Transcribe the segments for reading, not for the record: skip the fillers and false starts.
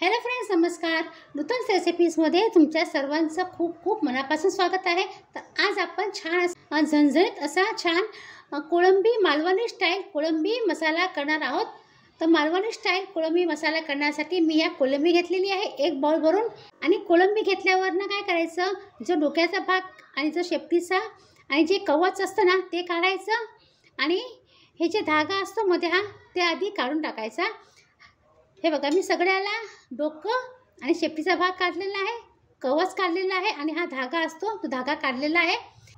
Hello friends, नमस्कार. नूतन रेसिपीजमध्ये तुमच्या सर्वांचं खूप खूप मनापासून स्वागत आहे. तर आज आपण छान झणझणीत असा छान कोळंबी मालवणी स्टाईल कोळंबी मसाला करणार आहोत. तर मालवणी स्टाईल कोळंबी मसाला करण्यासाठी मी या कोळंबी घेतलेली आहे एक बाउल भरून. आणि कोळंबी घेतल्यावर ना काय करायचं, जो डोक्याचा भाग आणि जो शेपटीचा आणि जे कवच असतं ना ते काढायचं. आणि हे जे धागा असतो मध्ये हा ते आधी काढून टाकायचा. हे बघा, मी सगळ्याला डोकं आणि शेपटीचा भाग काढलेला आहे, कवच काढलेला आहे आणि हा धागा असतो तो धागा काढलेला आहे.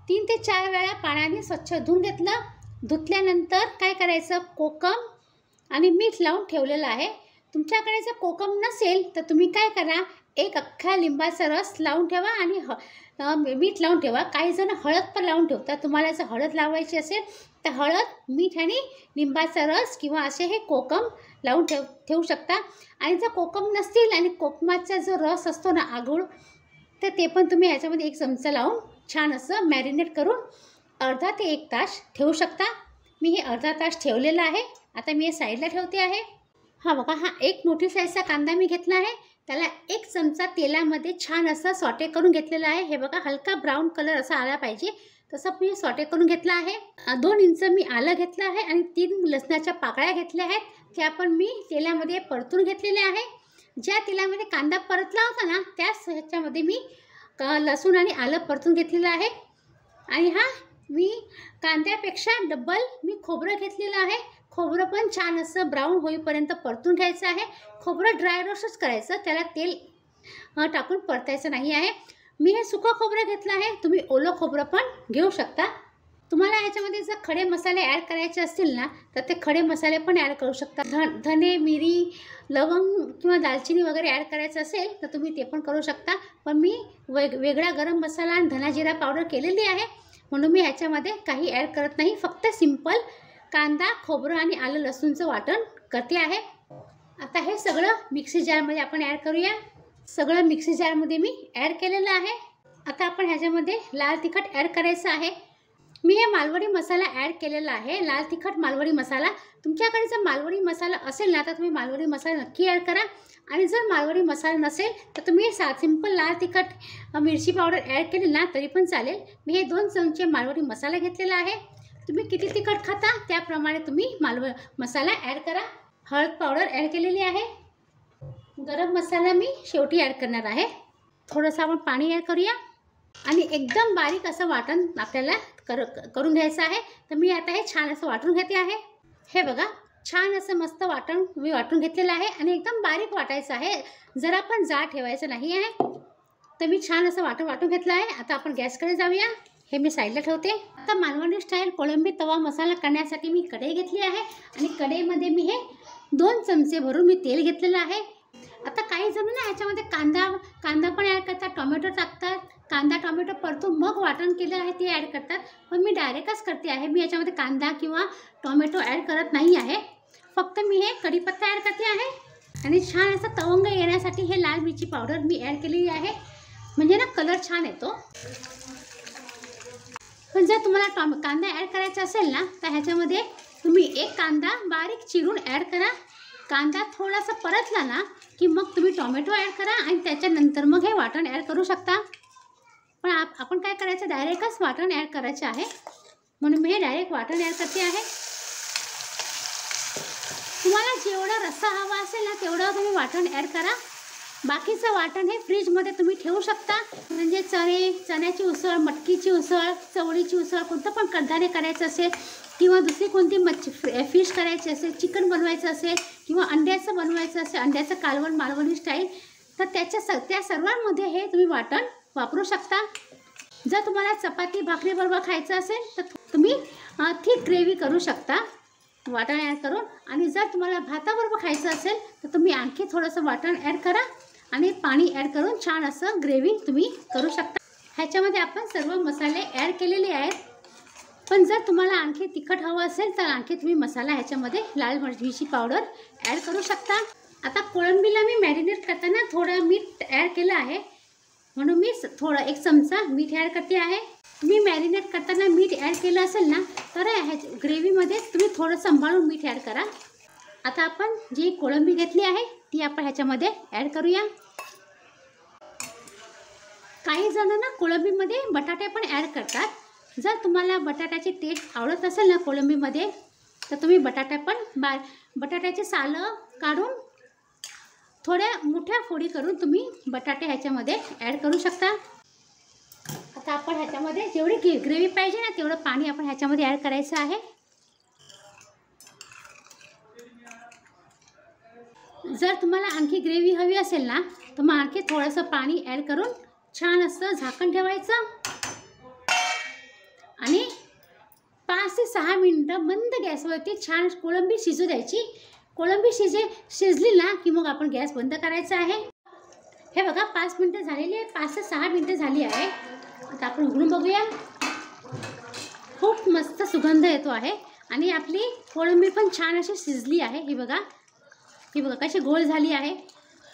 3 ते 4 वेळा पाण्याने स्वच्छ धुवून घेतलं. धुतल्यानंतर काय करायचं, कोकम आणि मीठ लावून ठेवलेलं आहे. तुमच्याकडे जर कोकम नसेल तर तुम्ही काय करा, एक अख्खा लिंबाचा रस लावून ठेवा आणि मीठ लावून ठेवा. काही जण हळद पण लावून ठेवतात. तुम्हाला जर हळद लावायची असेल तर हळद, मीठ आणि लिंबाचा रस किंवा असे हे कोकम लावून ठेवू शकता. आणि जर कोकम नसतील आणि कोकमाचा जो रस असतो ना आगूळ, तर ते पण तुम्ही ह्याच्यामध्ये 1 चमचा लावून छान असं मॅरिनेट करून अर्धा ते 1 तास ठेवू शकता. मी हे अर्धा तास ठेवलेलं आहे. आता मी हे साईडला ठेवते आहे. हा बघा, हा एक मोठी साईजचा कांदा मी घेतला आहे. त्याला 1 चमचा तेलामध्ये छान असं सॉटे करून घेतलेला आहे. हे बघा, हलका ब्राऊन कलर असा आला पाहिजे तसं मी सॉटे करून घेतला आहे. 2 इंच मी आलं घेतलं आहे आणि 3 लसणाच्या पाकळ्या घेतल्या आहेत. त्या पण मी तेलामध्ये परतून घेतलेल्या आहे. ज्या तेलामध्ये कांदा परतला होता ना त्याच ह्याच्यामध्ये मी लसूण आणि आलं परतून घेतलेलं आहे. आणि हा मी कांद्यापेक्षा डबल मी खोबरं घेतलेलं आहे. खोबरं पण छान असं ब्राऊन होईपर्यंत परतून घ्यायचं आहे. खोबरं ड्राय रोस्टच करायचं, त्याला तेल टाकून परतायचं नाही आहे. मी हे सुकं खोबरं घेतलं आहे. तुम्ही ओलं खोबरं पण घेऊ शकता. तुम्हाला ह्याच्यामध्ये जर खडे मसाले ॲड करायचे असतील ना तर ते खडे मसाले पण ॲड करू शकता. धने, मिरी, लवंग किंवा दालचिनी वगैरे ॲड करायचं असेल तर तुम्ही ते पण करू शकता. पण मी वेगळा गरम मसाला आणि धना जिरा पावडर केलेली आहे म्हणून मी ह्याच्यामध्ये काही ॲड करत नाही. फक्त सिंपल कांदा, खोबरं आणि आलं लसूणचं वाटण करते आहे. आता हे सगळं मिक्सी जारमध्ये आपण ॲड करूया. सगळं मिक्सी जारमध्ये मी ॲड केलेलं आहे. आता आपण ह्याच्यामध्ये लाल तिखट ॲड करायचं आहे. मी हे मालवणी मसाला ॲड केलेला आहे, लाल तिखट मालवणी मसाला. तुमच्याकडे जर मालवणी मसाला असेल ना तर तुम्ही मालवणी मसाला नक्की ॲड करा. आणि जर मालवणी मसाला नसेल तर तुम्ही सिंपल लाल तिखट मिरची पावडर ॲड केली ना तरी पण चालेल. मी हे 2 चमचे मालवणी मसाला घेतलेला आहे. तुम्ही किती तिखट खाता त्याप्रमाणे तुम्ही मसाला ॲड करा. हळद पावडर ॲड केलेली आहे. गरम मसाला मी शेवटी ॲड करणार आहे. थोडंसं आपण पाणी ॲड करूया आणि एकदम बारीक असं वाटण आपल्याला करून घ्यायचं आहे. तर मी आता हे छान असं वाटून घेते आहे. हे बघा, छान असं मस्त वाटण मी वाटून घेतलेलं आहे आणि एकदम बारीक वाटायचं आहे, जरा पण जाड ठेवायचं नाही आहे. तर मी छान असं वाटून घेतलं आहे. आता आपण गॅसकडे जाऊया. हे मी साईडला ठेवते. आता मालवणी स्टाईल कोळंबी तवा मसाला करण्यासाठी मी कढई घेतली आहे आणि कढईमध्ये मी हे 2 चमचे भरून मी तेल घेतलेलं आहे. आता काही जण ना ह्याच्यामध्ये कांदा पण ॲड करतात, टोमॅटो टाकतात. कांदा टोमॅटो परतून मग वाटण केलं आहे ते ॲड करतात. पण मी डायरेक्टच करते आहे. मी याच्यामध्ये कांदा किंवा टोमॅटो ॲड करत नाही आहे. फक्त मी हे कढीपत्ता ॲड करते आहे. आणि छान असं तवंग येण्यासाठी हे लाल मिरची पावडर मी ॲड केलेली आहे, म्हणजे ना कलर छान येतो. पण जर तुम्हाला कांदा ॲड करायचा असेल ना तर ह्याच्यामध्ये तुम्ही 1 कांदा बारीक चिरून ॲड करा. कांदा थोडासा परतला ना की मग तुम्ही टोमॅटो ॲड करा आणि त्याच्यानंतर मग हे वाटण ॲड करू शकता. पण आपण काय करायचं, डायरेक्टच वाटण ॲड करायचं आहे म्हणून मी हे डायरेक्ट वाटण ॲड करते आहे. तुम्हाला जेवढा रस्सा हवा असेल ना तेवढं तुम्ही वाटण ॲड करा. बाकीचं वाटण हे फ्रीजमध्ये तुम्ही ठेवू शकता. म्हणजे चण्याची उसळ, मटकीची उसळ, चवळीची उसळ, कोणतं पण कडधान्य करायचं असेल किंवा दुसरी कोणती फिश करायची असेल, चिकन बनवायचं असेल किंवा अंड्याचं बनवायचं असेल, अंड्याचं कालवण मालवणी स्टाईल, तर त्या सर्वांमध्ये हे तुम्ही वाटण वापरू शकता. जर तुम्हाला चपाती भाकरीबरोबर खायचं असेल तर तुम्ही थिक ग्रेव्ही करू शकता वाटण ॲड करून. आणि जर तुम्हाला भाताबरोबर खायचं असेल तर तुम्ही आणखी थोडंसं वाटण ॲड करा आणि पाणी ॲड करून छान असं ग्रेव्ही तुम्ही करू शकता. ह्याच्यामध्ये आपण सर्व मसाले ॲड केलेले आहेत. पण जर तुम्हाला आणखी तिखट हवं असेल तर आणखी तुम्ही मसाला ह्याच्यामध्ये लाल मिरची पावडर ॲड करू शकता. आता कोळंबीला मी मॅरिनेट करताना थोडं मीठ ॲड केलं आहे म्हणून मी 1 चमचा मीठ ॲड करते आहे. तुम्ही मॅरिनेट करताना मीठ ॲड केलं असेल ना तर ग्रेव्हीमध्ये तुम्ही थोडं सांभाळून मीठ ॲड करा. आता आपण जी कोळंबी घेतली आहे ती आपण ह्याच्यामध्ये ॲड करूया. काही जण ना कोळंबीमध्ये बटाटे पण ॲड करतात. जर तुम्हाला बटाट्याची टेस्ट आवडत असेल ना कोळंबीमध्ये, तर तुम्ही बटाट्याची सालं काढून थोड्या मोठ्या फोडी करून तुम्ही बटाटे ह्याच्यामध्ये ॲड करू शकता. आता आपण ह्याच्यामध्ये जेवढी ग्रेव्ही पाहिजे ना तेवढं पाणी आपण ह्याच्यामध्ये ॲड करायचं आहे. जर तुम्हाला आणखी ग्रेव्ही हवी असेल ना तर मग आणखी थोडंसं पाणी ॲड करून छान असं झाकण ठेवायचं आणि 5 ते 6 मिनिटं मंद गॅसवरती छान कोळंबी शिजू द्यायची. कोळंबी शिजली ना की मग आपण गॅस बंद करायचा आहे. हे बघा 5 मिनिटं झालेली आहे, 5 ते 6 मिनिटं झाली आहे. आता आपण उघडून बघूया. खूप मस्त सुगंध येतो आहे आणि आपली कोळंबी पण छान अशी शिजली आहे. ही बघा कशी गोल झाली आहे.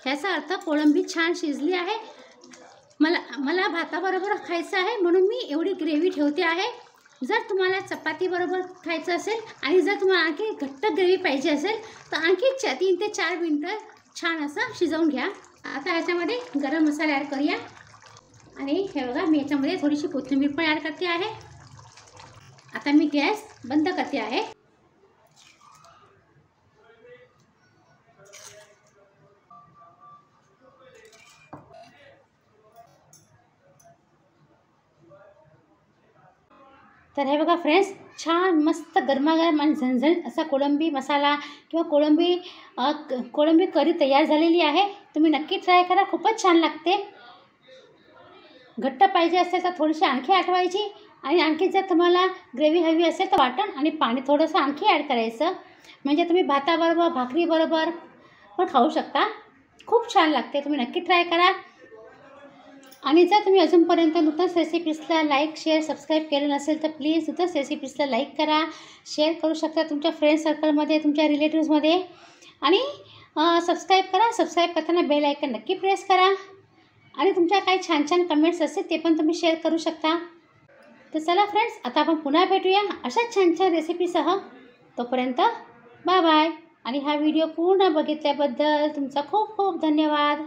ह्याचा अर्थ कोळंबी छान शिजली आहे. मला भाताबरोबर खायचं आहे म्हणून मी एवढी ग्रेव्ही ठेवते आहे. जर तुम्हाला चपातीबरोबर खायचं असेल आणि जर तुम्हाला आणखी घट्ट ग्रेव्ही पाहिजे असेल तर आणखी 3 ते 4 मिनिटं छान असं शिजवून घ्या. आता ह्याच्यामध्ये गरम मसाला ॲड करूया आणि हे बघा मी याच्यामध्ये थोडीशी कोथिंबीर पण ॲड करते आहे. आता मी गॅस बंद करते आहे. तर हे बघा फ्रेंड्स, छान मस्त गरमागरम आणि झणझणीत असा कोळंबी मसाला किंवा कोळंबी करी तयार झालेली आहे. तुम्ही नक्की ट्राय करा, खूपच छान लागते. घट्ट पाहिजे असेल तर थोडीशी आणखी आटवायची आणि आणखी जर तुम्हाला ग्रेव्ही हवी असेल तर वाटण आणि पाणी थोडंसं आणखी ॲड करायचं. म्हणजे तुम्ही भाताबरोबर भाकरीबरोबर पण खाऊ शकता. खूप छान लागते, तुम्ही नक्की ट्राय करा. आणि जर तुम्ही अजूनपर्यंत नूतन रेसिपीजला लाईक शेअर सबस्क्राईब केलं नसेल तर प्लीज नूतन रेसिपीजला लाईक करा, शेअर करू शकता तुमच्या फ्रेंड सर्कलमध्ये, तुमच्या रिलेटिव्समध्ये आणि सबस्क्राईब करा. सबस्क्राईब करताना बेल आयकन नक्की प्रेस करा आणि तुमच्या काही छान छान कमेंट्स असतील ते पण तुम्ही शेअर करू शकता. तर चला फ्रेंड्स, आता आपण पुन्हा भेटूया अशाच छान छान रेसिपीसह. तोपर्यंत बाय बाय आणि हा व्हिडिओ पूर्ण बघितल्याबद्दल तुमचा खूप खूप धन्यवाद.